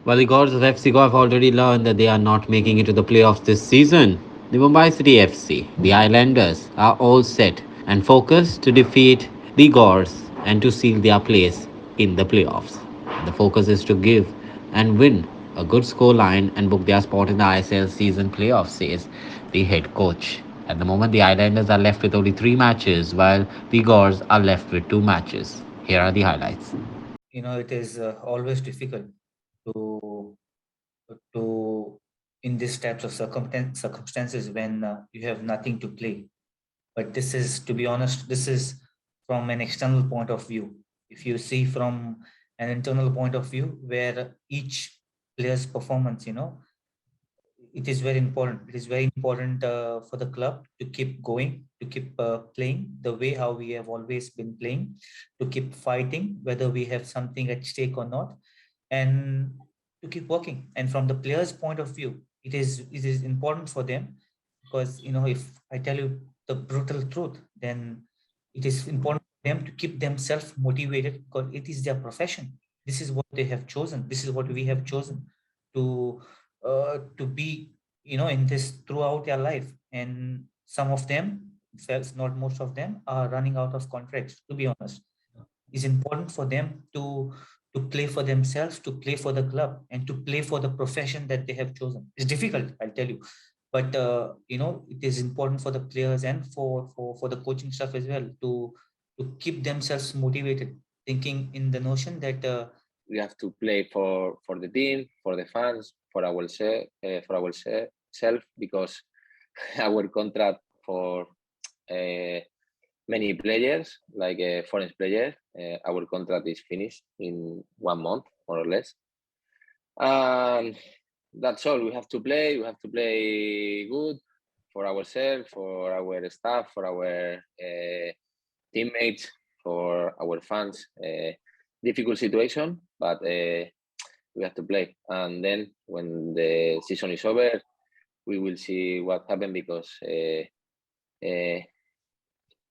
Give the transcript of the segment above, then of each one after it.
While the gods of FC Goa have already learned that they are not making it to the playoffs this season, the Mumbai City FC, the Islanders, are all set and focused to defeat the Gors and to seal their place in the playoffs. The focus is to give and win a good score line and book their spot in the ISL season playoffs, says the head coach. At the moment, the Islanders are left with only 3 matches, while the Gors are left with 2 matches. Here are the highlights. It is always difficult to in these types of circumstances when you have nothing to play. But this is, to be honest, this is from an external point of view. If you see from an internal point of view, where each player's performance, it is very important. It is very important for the club to keep going, to keep playing the way how we have always been playing, to keep fighting whether we have something at stake or not, and to keep working. And from the players' point of view, it is important for them, because if I tell you the brutal truth, then it is important for them to keep themselves motivated, because it is their profession. This is what they have chosen. This is what we have chosen to be, in this throughout their life. And some of them, in fact, not most of them, are running out of contracts. To be honest, it's important for them to play for themselves, to play for the club, and to play for the profession that they have chosen. It's difficult, I'll tell you, but it is important for the players and for the coaching staff as well, to keep themselves motivated, thinking in the notion that We have to play for the team, for the fans, for ourselves, because our contract for uh, many players, like foreign players, our contract is finished in 1 month, more or less. And that's all. We have to play. We have to play good for ourselves, for our staff, for our teammates, for our fans. Difficult situation, but we have to play. And then when the season is over, we will see what happened, because uh,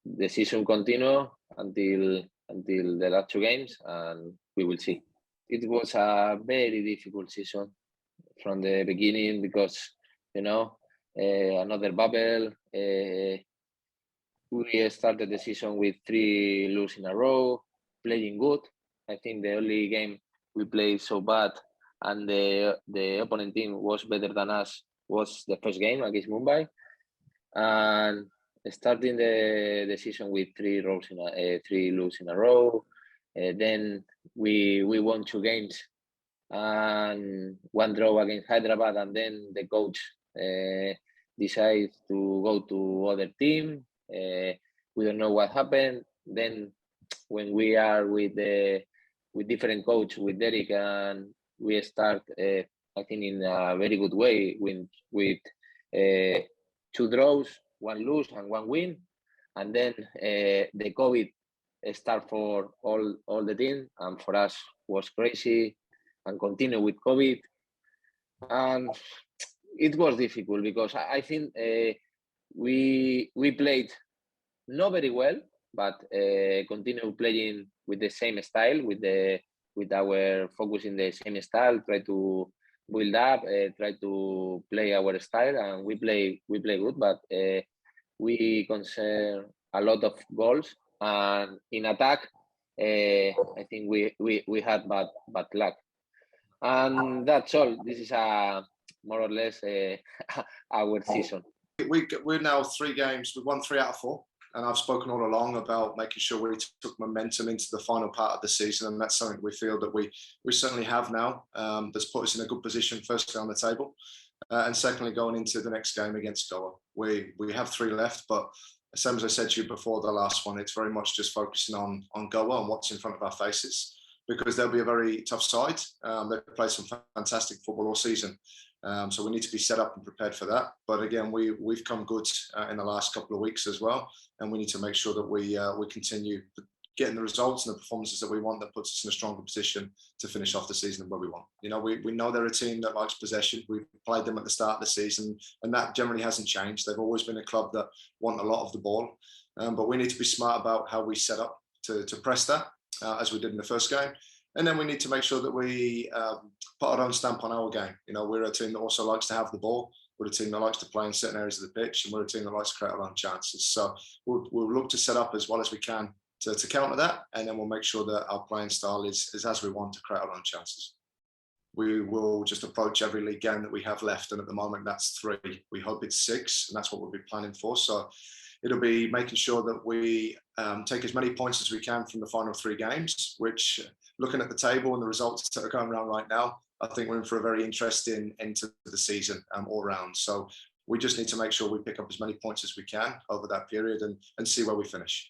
the season continue until the last 2 games, and we will see. It was a very difficult season from the beginning, because you know another bubble. We started the season with 3 losses in a row, playing good. I think the only game we played so bad and the opponent team was better than us was the first game against Mumbai. And starting the season with 3 losses in a row, then we won 2 games and one draw against Hyderabad, and then the coach decides to go to other team. We don't know what happened. Then when we are with different coach with Derek, and we start, I think, in a very good way with 2 draws, 1 lose, and 1 win, and then the COVID start for all the team, and for us was crazy, and continue with COVID, and it was difficult because I think we played not very well, but continue playing with the same style, with our focus in the same style, try to build up, try to play our style, and we play good, but we concern a lot of goals, and in attack, I think we had bad luck, and that's all. This is a more or less our season. We're now 3 games. We've won 3 out of 4, and I've spoken all along about making sure we took momentum into the final part of the season, and that's something we feel that we certainly have now. That's put us in a good position, firstly on the table, and secondly going into the next game against Goa. We have 3 left, but same as I said to you before the last one, it's very much just focusing on Goa and what's in front of our faces, because they'll be a very tough side. They've played some fantastic football all season. So we need to be set up and prepared for that. But again, we've come good in the last couple of weeks as well, and we need to make sure that we continue getting the results and the performances that we want, that puts us in a stronger position to finish off the season where we want. We know they're a team that likes possession. We've played them at the start of the season, and that generally hasn't changed. They've always been a club that want a lot of the ball, but we need to be smart about how we set up to press that, as we did in the first game. And then we need to make sure that we put our own stamp on our game. You know, we're a team that also likes to have the ball. We're a team that likes to play in certain areas of the pitch, and we're a team that likes to create our own chances. So we'll look to set up as well as we can to counter that, and then we'll make sure that our playing style is as we want to create our own chances. We will just approach every league game that we have left, and at the moment that's 3. We hope it's 6, and that's what we'll be planning for. So it'll be making sure that we take as many points as we can from the final 3 games, which, looking at the table and the results that are going around right now, I think we're in for a very interesting end to the season all round. So we just need to make sure we pick up as many points as we can over that period and see where we finish.